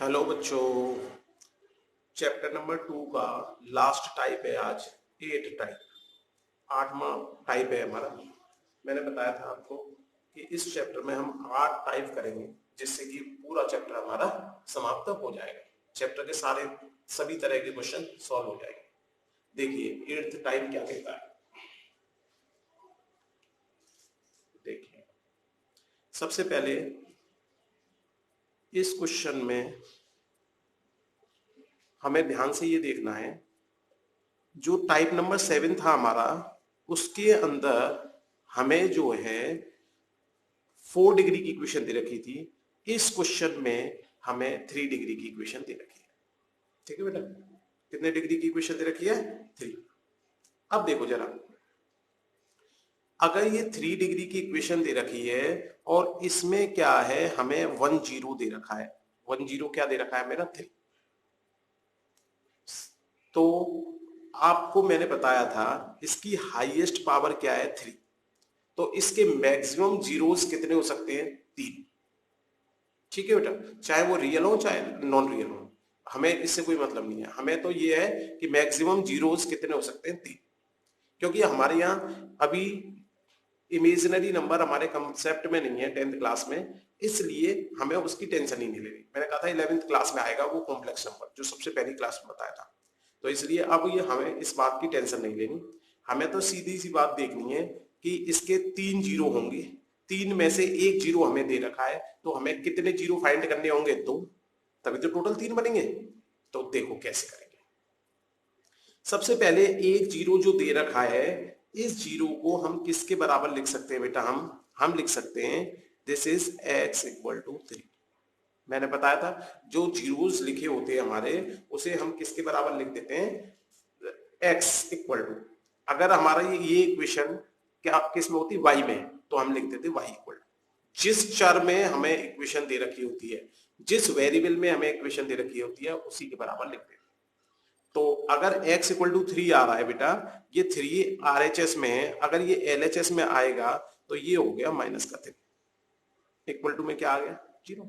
Hello बच्चों। Chapter number 2 का last type है आज 8 टाइप, 8वां टाइप है हमारा। मैंने बताया था आपको कि इस चैप्टर में हम 8 टाइप करेंगे जिससे कि पूरा चैप्टर हमारा समाप्त हो जाएगा। चैप्टर के सारे सभी तरह के क्वेश्चन सॉल्व हो जाएंगे। देखिए 8th टाइप क्या कहता है। देखिए सबसे पहले इस क्वेश्चन में हमें ध्यान से ये देखना है, जो टाइप नंबर 7 था हमारा उसके अंदर हमें जो है 4 डिग्री की इक्वेशन दे रखी थी। इस क्वेश्चन में हमें 3 डिग्री की इक्वेशन दे रखी है। ठीक है बेटा, कितने डिग्री की इक्वेशन दे रखी है? 3। अब देखो जरा, अगर ये 3 डिग्री की इक्वेशन दे रखी है और इसमें क्या है, हमें 10 दे रखा है। 10 क्या दे रखा है मेरा? 3। तो आपको मैंने बताया था इसकी हाईएस्ट पावर क्या है? 3। तो इसके मैक्सिमम जीरोस कितने हो सकते हैं? 3। ठीक है बेटा, चाहे वो रियल हो चाहे नॉन रियल हो, हमें इससे कोई मतलब नहीं है। हमें तो ये है कि मैक्सिमम जीरोस कितने हो सकते हैं? 3। क्योंकि हमारे यहाँ अभी इमेजिनरी नंबर हमारे कंसेप्ट में नहीं है 10th क्लास में, इसलिए हमें उसकी टेंशन ही नहीं लेनी। मैंने कहा था 11th क्लास में आएगा वो कॉम्प्लेक्स नंबर, जो सबसे पहली क्लास में बताया था। तो इसलिए अब ये हमें इस बात की टेंशन नहीं लेनी। हमें तो सीधी सी बात देखनी है कि इसके 3 जीरो होंगे, 3 में से 1 जीरो हमें दे रखा है, तो हमें कितने जीरो फाइंड करने होंगे? 2, तभी तो टोटल 3 बनेंगे। तो देखो कैसे करेंगे। सबसे पहले 1 जीरो जो दे रखा है, इस जीरो को हम किसके बराबर लिख सकते हैं बेटा? हम लिख सकते हैं this is x equal to 3। मैंने बताया था जो जीरोस लिखे होते हैं हमारे, उसे हम किसके बराबर लिख देते हैं? x इक्वल टू, अगर हमारा ये इक्वेशन क्या किस में होती? y में, तो हम लिख देते y इक्वल टू जिस चर में हमें इक्वेशन दे रखी होती है, जिस वेरिएबल में हमें इक्वेशन दे रखी होती है उसी के बराबर लिख देते हैं। तो अगर x इक्वल टू 3 आ रहा है बेटा, ये 3 RHS में है, अगर ये LHS में आएगा तो ये हो गया माइनस का 3, इक्वल टू में क्या आ गया? 0।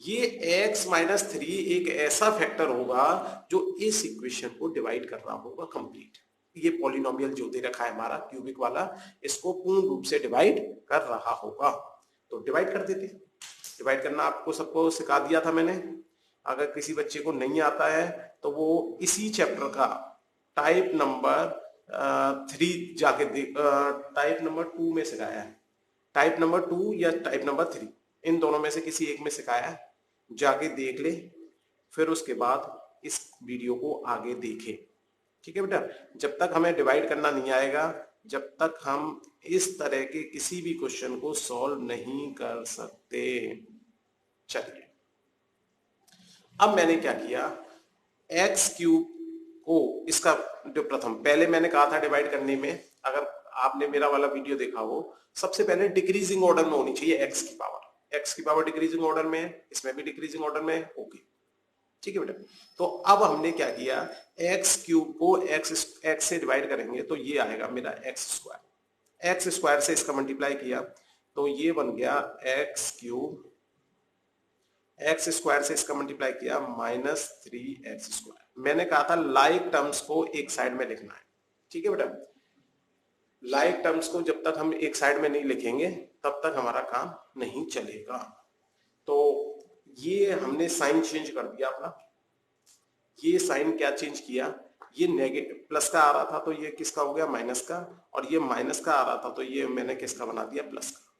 ये x माइनस 3 एक ऐसा फैक्टर होगा जो इस इक्वेशन को डिवाइड कर रहा होगा कंप्लीट। ये पॉलिनोमियल जो दे रखा है हमारा क्यूबिक वाला, इसको पूर्ण रूप से डिवाइड कर रहा होगा। तो डिवाइड कर देते। डिवाइड करना आपको सबको सिखा दिया था मैंने। अगर किसी बच्चे को नहीं आता है तो वो इसी चैप्टर का टाइप नंबर 3 जाके टाइप नंबर 2 में सिखाया है। टाइप नंबर 2 या टाइप नंबर 3, इन दोनों में से किसी एक में सिखाया है, जाके देख ले, फिर उसके बाद इस वीडियो को आगे देखें। ठीक है बेटा, जब तक हमें डिवाइड करना नहीं आएगा, जब तक हम इस तरह के किसी भी क्वेश्चन को सॉल्व नहीं कर सकते। चलिए, अब मैंने क्या किया, एक्स क्यूब को इसका जो प्रथम, पहले मैंने कहा था डिवाइड करने में, अगर आपने मेरा वाला वीडियो देखा हो, सबसे पहले डिक्रीजिंग ऑर्डर में होनी चाहिए एक्स की पावर। एक्स की पावर डिक्रीजिंग ऑर्डर में है, इसमें भी डिक्रीजिंग ऑर्डर में है। ओके, ठीक है बेटा। तो अब हमने क्या किया, एक्स क्यूब को एक्स से डिवाइड करेंगे तो ये आएगा मेरा एक्स स्क्वायर। एक्स स्क्वायर से इसका मल्टीप्लाई किया तो ये बन गया एक्स क्यूब, एक्स स्क्वायर से इसका मल्टीप्लाई किया -3x²। मैंने कहा था लाइक टर्म्स को एक साइड में लिखना है। ठीक है बेटा, लाइक टर्म्स को जब तक हम एक साइड में नहीं लिखेंगे तब तक हमारा काम नहीं चलेगा। तो ये हमने साइन चेंज कर दिया अपना। ये साइन क्या चेंज किया, ये नेगेटिव प्लस का आ रहा था तो ये किसका हो गया? माइनस का। और ये माइनस का आ रहा था तो ये मैंने किसका बना दिया? प्लस का।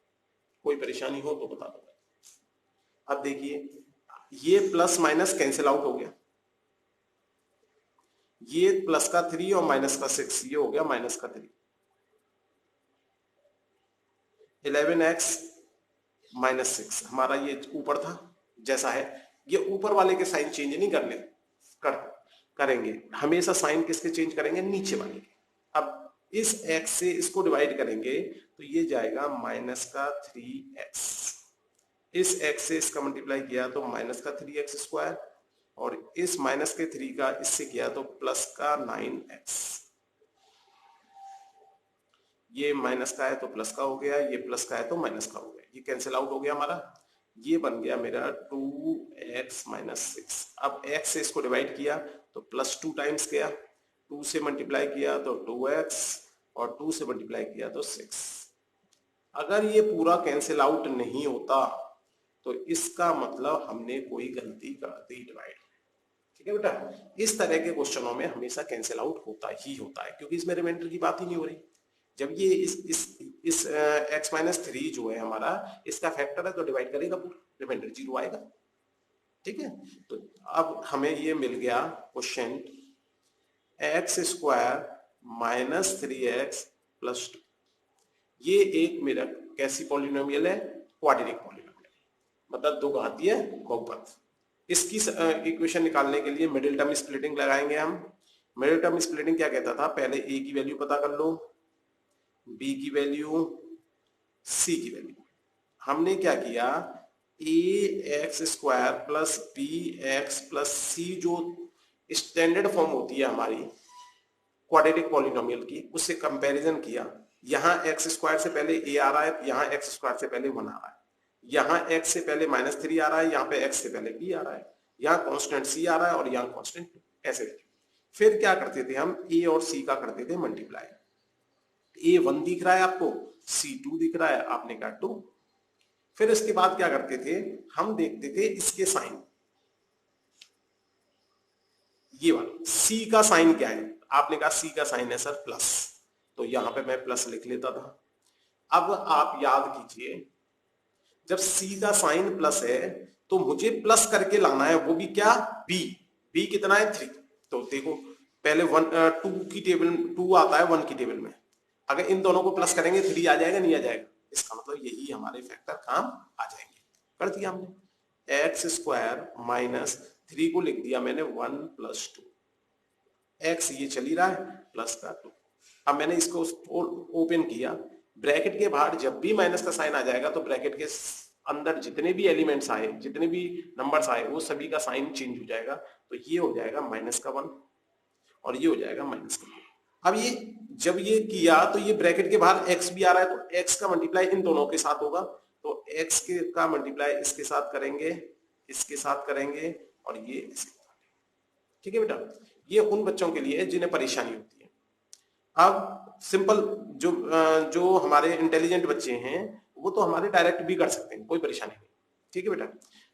कोई परेशानी हो तो बता दो। अब देखिए, ये प्लस माइनस कैंसिल आउट हो गया, ये प्लस का 3 और माइनस का 6, ये हो गया माइनस का 3। 11x माइनस 6 हमारा ये ऊपर था जैसा है। ये ऊपर वाले के साइन चेंज नहीं करेंगे, हमेशा साइन किसके चेंज करेंगे? नीचे वाले के। अब इस x से इसको डिवाइड करेंगे तो ये जाएगा माइनस का 3x। इस x से इसका मल्टीप्लाई किया तो माइनस का 3x², और इस माइनस के 3 का इससे किया तो प्लस का 9x। ये माइनस का है तो प्लस का हो गया, ये प्लस का है तो माइनस का हो गया, ये कैंसिल आउट हो गया हमारा। ये बन गया मेरा 2x माइनस 6। अब x से इसको डिवाइड किया तो प्लस 2 टाइम्स गया, 2 से मल्टीप्लाई किया तो 2x और 2 से मल्टीप्लाई किया तो 6। अगर ये पूरा कैंसिल आउट नहीं होता तो इसका मतलब हमने कोई गलती कर दी डिवाइड। ठीक है बेटा, इस तरह के क्वेश्चनों में हमेशा कैंसिल आउट होता ही होता है, क्योंकि इसमें रिमाइंडर की बात ही नहीं हो रही। जब ये इस x माइनस 3 जो है हमारा, इसका फैक्टर है तो डिवाइड करेगा पूरा, रिमाइंडर 0 आएगा। ठीक है, तो अब हमें ये मिल गया question x square minus 3x plus 2। ये एक मेरा कैसी पॉलिनोमियल है? क्वाड्रेटिक पॉलिनोमियल, मतलब दो घातीय बहुपद। इसकी इक्वेशन निकालने के लिए मिडिल टर्म स्प्लिटिंग लगाएंगे हम। मिडिल टर्म स्प्लिटिंग क्या कहता था? पहले a की वैल्यू पता कर लो, b की वैल्यू, c की वैल्यू। हमने क्या किया, ax square plus bx plus c जो स्टैंडर्ड फॉर्म होती है हमारी क्वाड्रेटिक पॉलिनोमियल की, उससे कंपैरिजन किया। यहाँ एक्स स्क्वायर से पहले a आ रहा है, यहाँ एक्स स्क्वायर से पहले 1 आ रहा है, यहाँ x से पहले माइनस 3 आ रहा है, यहाँ पे x से पहले b आ रहा है, यहाँ कांस्टेंट c आ रहा है और यहाँ कांस्टेंट 2, ऐसे। फिर क्या करते थे हम, a और c का करते थे मल्टीप्लाई। a 1 दिख रहा है आपको, c 2 दिख रहा है, आपने कहा 2। फिर इसके बाद क्या करते थे, हम देखते थे इसके साइन, ये वाला c का साइन क्या है? आपने कहा c का साइन है सर प्लस, तो यहां पे मैं प्लस लिख लेता था। अब आप याद कीजिए, जब c का साइन प्लस है तो मुझे प्लस करके लाना है, वो भी क्या? b कितना है? 3। तो देखो पहले 2 की टेबल 2 आता है 1 की टेबल में, अगर इन दोनों को प्लस करेंगे 3 आ जाएगा, नहीं आ जाएगा? इसका मतलब यही हमारे फैक्टर काम आ जाएंगे। कर दिया हमने, एक्स स्क्वायर माइनस 3 को लिख दिया मैंने 1 प्लस 2, एक्स ये चली रहा है प्लस का 2। अब मैंने इसको ओपन किया, ब्रैकेट के बाहर जब भी माइनस का साइन आ जाएगा तो ब्रैकेट के अंदर जितने भी एलिमेंट्स आए, जितने भी नंबर्स आए, वो सभी का साइन चेंज हो जाएगा। तो ये हो जाएगा माइनस का 1 और ये हो जाएगा माइनस का 2। अब ये जब ये किया तो ये ब्रैकेट के बाहर x भी आ रहा है, तो x का मल्टीप्लाई इन दोनों के साथ होगा, तो x का मल्टीप्लाई इसके साथ करेंगे, इसके साथ करेंगे और ये ऐसे। ठीक है बेटा, ये उन बच्चों के लिए जिन्हें परेशानी होती है। अब सिंपल जो हमारे इंटेलिजेंट बच्चे हैं वो तो हमारे डायरेक्ट भी कर सकते हैं, कोई परेशानी नहीं। ठीक है बेटा,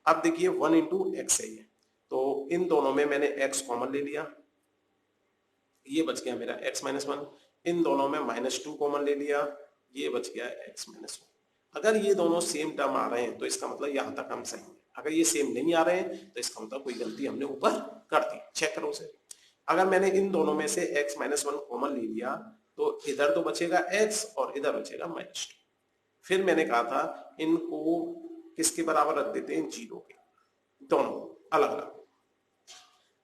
अब देखिए 1 इंटू एक्स है ये, तो इन दोनों में मैंने x कॉमन ले लिया, ये बच गया मेरा x माइनस 1। इन दोनों में -2 कॉमन ले लिया, ये बच गया x माइनस 1। अगर ये दोनों सेम टर्म आ रहे हैं तो इसका मतलब यहां तक हम सही हैं। अगर ये सेम नहीं आ रहे हैं तो इसका मतलब कोई गलती हमने ऊपर कर दी, चेक करो उसे। अगर मैंने इन दोनों में से x माइनस 1 कॉमन ले लिया तो इधर तो बचेगा x और इधर बचेगा -2। फिर मैंने कहा था इनको किसके बराबर रख देते हैं? 0 के, दोनों अलग अलग,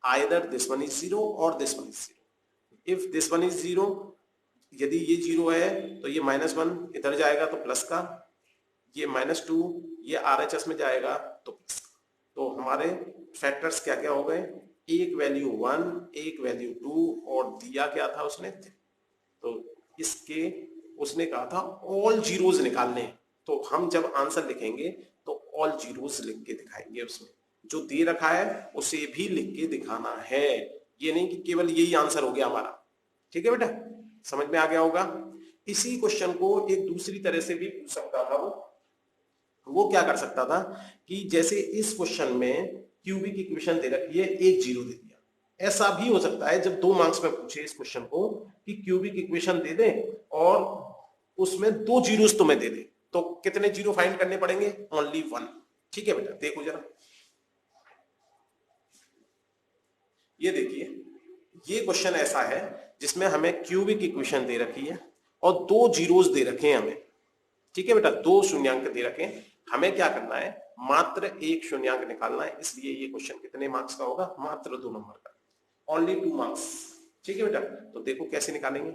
आइदर दिस वन इज 0 और this one is 0। If this one is 0, यदि ये 0 है तो ये -1 इधर जाएगा तो प्लस का, ये -2 ये RHS में जाएगा तो प्लस का। तो हमारे फैक्टर्स क्या क्या हो गए? एक वैल्यू 1, एक वैल्यू 2 और दिया क्या था उसने 3। तो इसके उसने कहा था ऑल जीरोज निकालने, तो हम जब आंसर लिखेंगे तो ऑल जीरोज लिख के दिखाएंगे, उसमें जो दे रखा है उसे भी लिख के दिखाना है, ये नहीं कि केवल यही आंसर हो गया हमारा। ठीक है बेटा, समझ में आ गया होगा। इसी क्वेश्चन को एक दूसरी तरह से भी पूछ सकता था वो क्या कर सकता था कि जैसे इस क्वेश्चन में क्यूबिक इक्वेशन दे रखी है, एक 0 दे दिया। ऐसा भी हो सकता है जब 2 मार्क्स में पूछे इस क्वेश्चन को कि क्यूबिक इक्वेशन दे दे और उसमें 2 जीरोस तुम्हें दे दे, तो कितने 0 फाइंड करने पड़ेंगे? ओनली 1। ठीक है बेटा, देखो जरा, ये देखिए, ये क्वेश्चन ऐसा है जिसमें हमें क्यूबिक इक्वेशन दे रखी है और 2 जीरोस दे रखे हैं हमें। ठीक है बेटा, 2 शून्यांक दे रखे हैं, हमें क्या करना है? मात्र एक शून्यांक निकालना है। इसलिए ये क्वेश्चन कितने मार्क्स का होगा? मात्र 2 नंबर का, ओनली 2 मार्क्स। ठीक है बेटा, तो देखो कैसे निकालेंगे।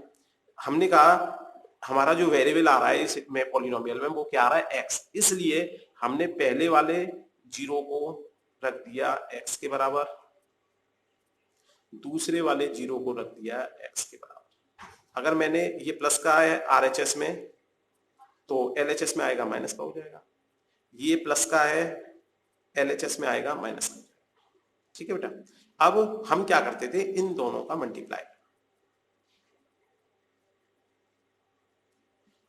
हमने कहा हमारा जो वेरिएबल आ रहा है इसमें पॉलिनोमियल में, वो क्या आ रहा है? x। इसलिए हमने पहले वाले 0 को रख दिया x के बराबर, दूसरे वाले 0 को रख दिया x के बराबर। अगर मैंने ये प्लस का है RHS में तो LHS में आएगा माइनस का हो जाएगा। ये प्लस का है, LHS में आएगा माइनस का। ठीक है बेटा, अब हम क्या करते थे, इन दोनों का मल्टीप्लाई,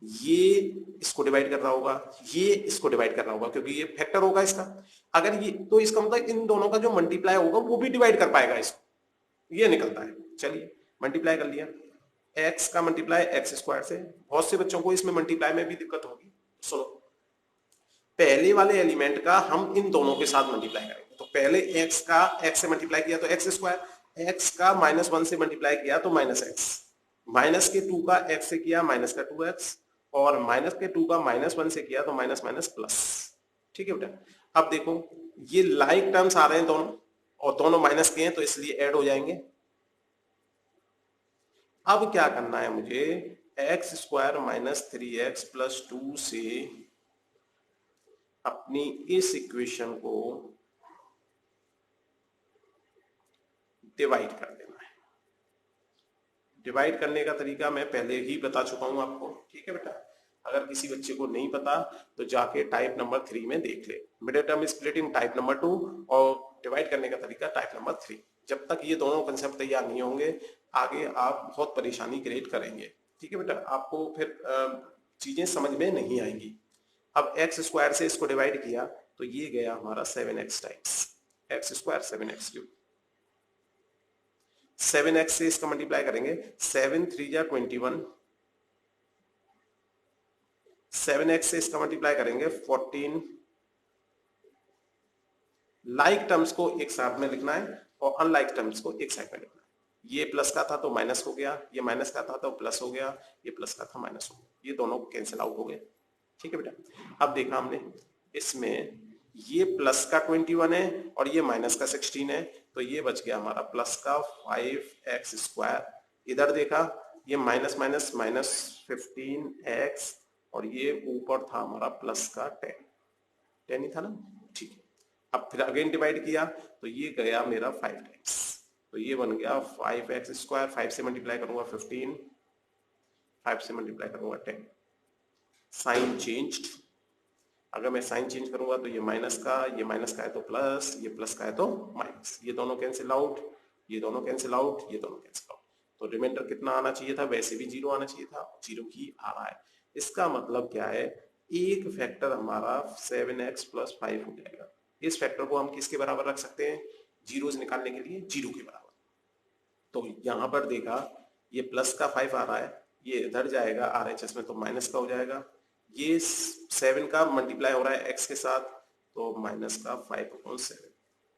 ये इसको डिवाइड कर रहा होगा, ये इसको डिवाइड कर रहा होगा, क्योंकि ये फैक्टर होगा इसका। अगर ये, तो इसका मतलब इन दोनों का जो मल्टीप्लाई होगा वो भी डिवाइड कर पाएगा इसको, ये निकलता है। चलिए मल्टीप्लाई कर लिया, x का मल्टीप्लाई एक्स स्क्वायर से। बहुत से बच्चों को इसमें मल्टीप्लाई में भी दिक्कत होगी। सुनो, पहले वाले एलिमेंट का हम इन दोनों के साथ मल्टीप्लाई करेंगे। तो पहले x का x से मल्टीप्लाई किया तो एक्स स्क्वायर, x का -1 से मल्टीप्लाई किया तो -x, माइनस के 2 का x से किया माइनस का 2x, और माइनस के 2 का -1 से किया तो माइनस माइनस प्लस। ठीक है बेटा, अब देखो ये लाइक टर्म्स आ रहे हैं दोनों, और दोनों माइनस के हैं तो इसलिए ऐड हो जाएंगे। अब क्या करना है मुझे, एक्स स्क्वायर -3x + 2 से अपनी इस इक्वेशन को डिवाइड कर देना है। डिवाइड करने का तरीका मैं पहले ही बता चुका हूं आपको। ठीक है बेटा, अगर किसी बच्चे को नहीं पता तो जाके टाइप नंबर 3 में देख ले, middle term splitting type number 2 और डिवाइड करने का तरीका टाइप नंबर 3। जब तक ये दोनों कंसेप्ट तैयार नहीं होंगे आगे आप बहुत परेशानी क्रिएट करेंगे। ठीक है बेटा, आपको फिर चीजें समझ में नहीं आएंगी। अब एक्स स्क्वायर से इसको डिवाइड किया तो ये गया हमारा 7x times x square 7x cube. 7x से इसका मल्टीप्लाई करेंगे, 7 3 जा 21, 7x से इसका मल्टीप्लाई करेंगे 14। लाइक टर्म्स को एक साथ में लिखना है और अनलाइक टर्म्स को एक साइड में लिखना है। ये प्लस का था तो माइनस हो गया, ये माइनस का था तो प्लस हो गया, ये प्लस का था माइनस हो गया, ये दोनों कैंसिल आउट हो गए। ठीक है बेटा, अब देखा हमने इसमें ये प्लस का 21 है और ये माइनस का 16 है, तो ये बच गया हमारा प्लस का 5x स्क्वायर। इधर देखा ये माइनस माइनस माइनस 15x और ये ऊपर था हमारा प्लस का 10 ही था ना। ठीक है, अब फिर अगेन डिवाइड किया तो ये गया मेरा 5 टाइम्स, तो ये बन गया 5x स्क्वायर। 5 से मल्टीप्लाई करूंगा 15, 5 से मल्टीप्लाई करूंगा 10। साइन चेंज्ड, अगर मैं साइन चेंज करूंगा तो ये माइनस का है तो प्लस, ये प्लस का है तो माइनस, ये दोनों कैंसिल आउट, ये दोनों कैंसिल आउट, ये दोनों कैंसिल आउट। तो रिमाइंडर कितना आना चाहिए था, वैसे भी 0 आना चाहिए था, 0 ही आ रहा है। इसका मतलब क्या है, एक फैक्टर हमारा 7x + 5 हो जाएगा। इस फैक्टर को हम किसके बराबर रख सकते हैं, जीरोस निकालने के लिए 0 के बराबर। तो यहां पर देखा ये प्लस का 5 आ रहा है, ये इधर जाएगा RHS में तो माइनस का हो जाएगा। ये 7 का मल्टीप्लाई हो रहा है x के साथ तो माइनस का 5/7।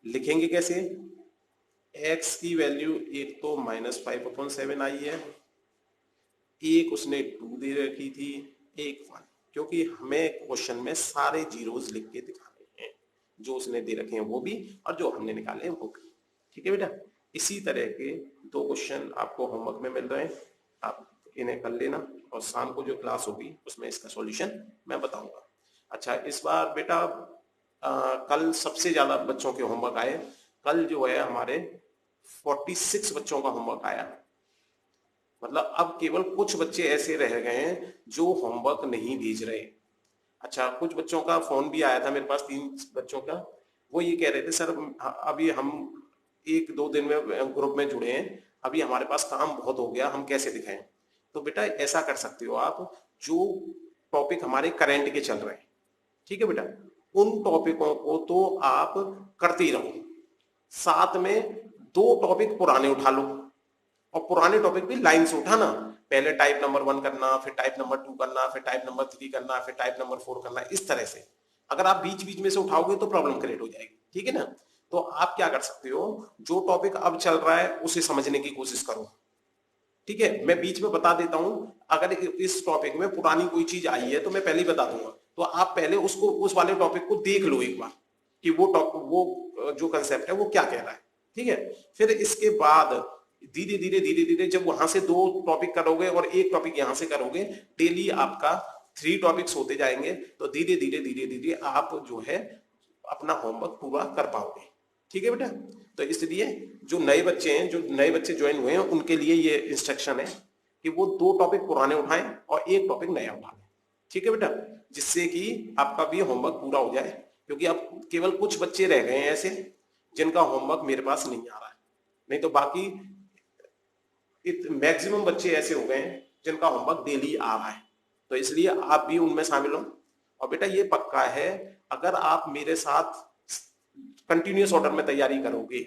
लिखेंगे कैसे, x की वैल्यू एक तो -5/7 आई है, एक उसने 2 दे रखी थी, एक 1, क्योंकि हमें क्वेश्चन में सारे जीरोस लिख के दिखाने हैं, जो उसने दे रखे हैं वो भी और जो हमने निकाले हैं वो भी। ठीक है बेटा, इसी तरह के 2 क्वेश्चन आपको होमवर्क में मिल रहे हैं, आप इन्हें कर लेना और शाम को जो क्लास होगी उसमें इसका सॉल्यूशन मैं बताऊंगा। अच्छा, इस बार बेटा कल सबसे ज्यादा बच्चों के होमवर्क आए। कल जो है हमारे 46 बच्चों का होमवर्क आया, मतलब अब केवल कुछ बच्चे ऐसे रह गए हैं जो होमवर्क नहीं भेज रहे। अच्छा, कुछ बच्चों का फोन भी आया था मेरे पास, 3 बच्चों का, वो ये कह रहे थे सर अभी हम 1-2 दिन में ग्रुप में जुड़े हैं, अभी हमारे पास काम बहुत हो गया, हम कैसे दिखाएं। तो बेटा ऐसा कर सकते हो आप, जो टॉपिक हमारे करंट के चल रहे हैं, ठीक है बेटा, उन टॉपिकों को तो आप करते ही रहो, साथ में 2 टॉपिक पुराने उठा लो, और पुराने टॉपिक भी लाइन से उठाना। पहले टाइप नंबर 1 करना, फिर टाइप नंबर 2 करना, फिर टाइप नंबर 3 करना, फिर टाइप नंबर 4 करना, इस तरह से। अगर आप बीच बीच में से उठाओगे तो प्रॉब्लम क्रिएट हो जाएगी। ठीक है ना, तो आप क्या कर सकते हो, जो टॉपिक अब चल रहा है उसे समझने की कोशिश करो। ठीक है, मैं बीच में बता देता हूं, अगर इस टॉपिक में पुरानी कोई चीज आई है तो मैं पहले ही बता दूंगा, तो आप पहले उसको, उस वाले टॉपिक को देख लो एक बार कि वो जो कंसेप्ट है वो क्या कह रहा है। ठीक है, फिर इसके बाद धीरे धीरे जब वहां से 2 टॉपिक करोगे और 1 टॉपिक यहां से करोगे, डेली आपका 3 टॉपिक्स होते जाएंगे, तो धीरे धीरे आप जो है अपना होमवर्क पूरा कर पाओगे। ठीक है बेटा, तो इसलिए जो नए बच्चे ज्वाइन हुए हैं उनके लिए ये इंस्ट्रक्शन है कि वो 2 टॉपिक पुराने उठाएं और 1 टॉपिक नया उठाएं। ठीक है बेटा, जिससे कि आपका भी होमवर्क पूरा हो जाए, क्योंकि अब केवल कुछ बच्चे रह गए हैं ऐसे जिनका होमवर्क मेरे पास नहीं आ रहा है, नहीं तो बाकी मैक्सिमम बच्चे ऐसे हो गए हैं जिनका होमवर्क डेली आ रहा है। तो इसलिए आप भी उनमें शामिल हो। और बेटा ये पक्का है, अगर आप मेरे साथ कंटिन्यूअस ऑर्डर में तैयारी करोगे,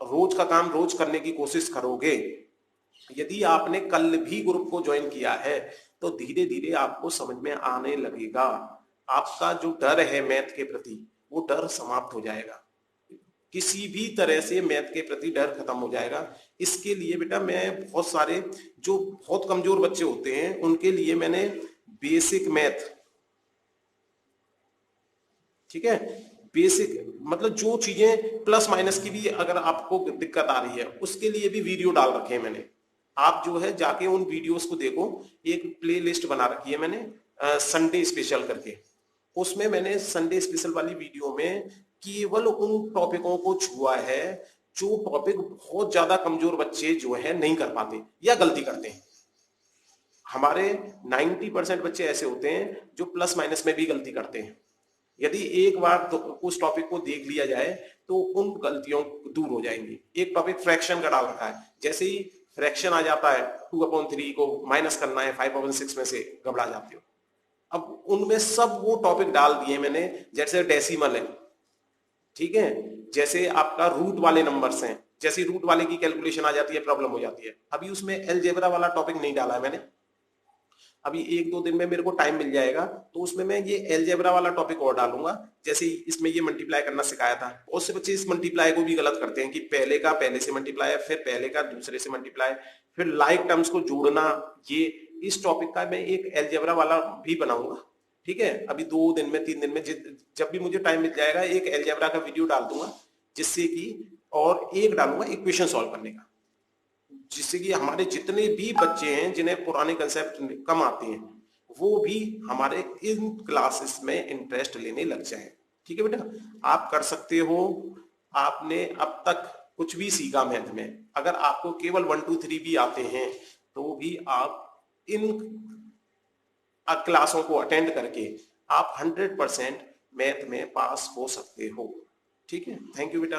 रोज का काम रोज करने की कोशिश करोगे, यदि आपने कल भी ग्रुप को ज्वाइन किया है तो धीरे धीरे आपको समझ में आने लगेगा। आपका जो डर है मैथ के प्रति, वो डर समाप्त हो जाएगा, किसी भी तरह से मैथ के प्रति डर खत्म हो जाएगा। इसके लिए बेटा मैं बहुत सारे जो बहुत कमजोर बच्चे होते हैं उनके लिए मैंने बेसिक मैथ, ठीक है, बेसिक मतलब जो चीजें प्लस माइनस की भी अगर आपको दिक्कत आ रही है उसके लिए भी वीडियो डाल रखे हैं मैंने। आप जो है जाके उन वीडियोस को देखो, एक प्ले लिस्ट बना रखी है मैंने संडे स्पेशल करके। उसमें मैंने संडे स्पेशल वाली वीडियो में केवल उन टॉपिकों को छुआ है जो टॉपिक बहुत ज्यादा कमजोर बच्चे जो है नहीं कर पाते या गलती करते हैं। हमारे 90% बच्चे ऐसे होते हैं जो प्लस माइनस में भी गलती करते हैं। यदि एक बार तो उस टॉपिक को देख लिया जाए तो उन गलतियों दूर हो जाएंगी। एक टॉपिक फ्रैक्शन का डाल रखा है, जैसे ही फ्रैक्शन आ जाता है 2/3 को माइनस करना है 5/6 में से घबरा जाते हो। अब उनमें सब वो टॉपिक डाल दिए मैंने, जैसे डेसिमल है, ठीक है, जैसे आपका रूट वाले नंबर्स हैं, जैसे रूट वाले की कैलकुलेशन आ जाती है प्रॉब्लम हो जाती है। अभी उसमें अलजेब्रा वाला टॉपिक नहीं डाला है मैंने, अभी 1-2 दिन में मेरे को टाइम मिल जाएगा तो उसमें मैं ये अलजेब्रा वाला टॉपिक और डालूंगा। जैसे इसमें ये मल्टीप्लाई करना सिखाया था, बहुत से बच्चे इस मल्टीप्लाई को भी गलत करते हैं कि पहले का पहले से मल्टीप्लाई, फिर पहले का दूसरे से मल्टीप्लाई, फिर लाइक टर्म्स को जोड़ना। ये इस टॉपिक का मैं एक अलजेब्रा वाला भी बनाऊंगा, ठीक है, अभी 2 दिन में 3 दिन में जब भी मुझे टाइम मिल जाएगा एक अलजेब्रा का वीडियो डाल दूंगा, जिससे कि और एक डालूंगा इक्वेशन सॉल्व करने का, जिससे कि हमारे जितने भी बच्चे हैं जिन्हें पुराने कंसेप्ट कम आते हैं वो भी हमारे इन क्लासेस में इंटरेस्ट लेने लग जाए। ठीक है बेटा, आप कर सकते हो। आपने अब तक कुछ भी सीखा मैथ में, अगर आपको केवल 1 2 3 भी आते हैं तो भी आप इन क्लासों को अटेंड करके आप 100% मैथ में पास हो सकते हो। ठीक है, थैंक यू बेटा।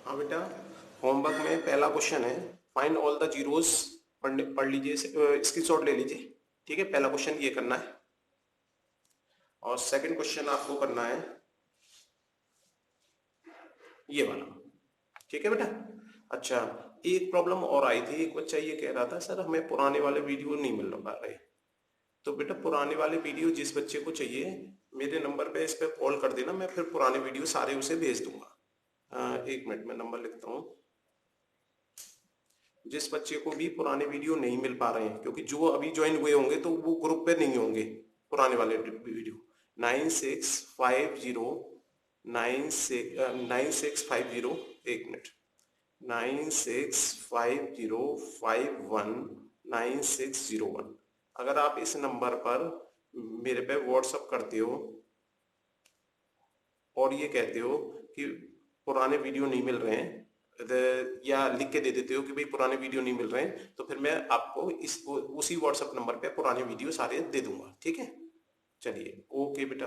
हाँ बेटा, होमवर्क में पहला क्वेश्चन है फाइंड ऑल द जीरोस, पढ़ लीजिए, स्क्रीनशॉट ले लीजिए, ठीक है, पहला क्वेश्चन ये करना है। और सेकंड क्वेश्चन आपको करना है ये वाला, ठीक है बेटा। अच्छा, एक प्रॉब्लम और आई थी, एक बच्चा ये कह रहा था सर हमें पुराने वाले वीडियो नहीं मिल पा रहे। तो बेटा पुराने वाले वीडियो जिस बच्चे को चाहिए मेरे नंबर पे इस पे कॉल कर देना, मैं फिर पुराने वीडियो सारे उसे भेज दूंगा। 1 मिनट में नंबर लिखता हूँ। जिस बच्चे को भी पुराने वीडियो नहीं मिल पा रहे हैं, क्योंकि जो अभी ज्वाइन हुए होंगे तो वो ग्रुप पे नहीं होंगे पुराने वाले वीडियो, 9650 एक मिनट, 9650519601। अगर आप इस नंबर पर मेरे पे व्हाट्सअप करते हो और ये कहते हो कि पुराने वीडियो नहीं मिल रहे हैं, या लिख के दे देते हो कि भाई पुराने वीडियो नहीं मिल रहे हैं, तो फिर मैं आपको इस उसी व्हाट्सएप नंबर पे पुराने वीडियो सारे दे दूंगा। ठीक है, चलिए ओके बेटा।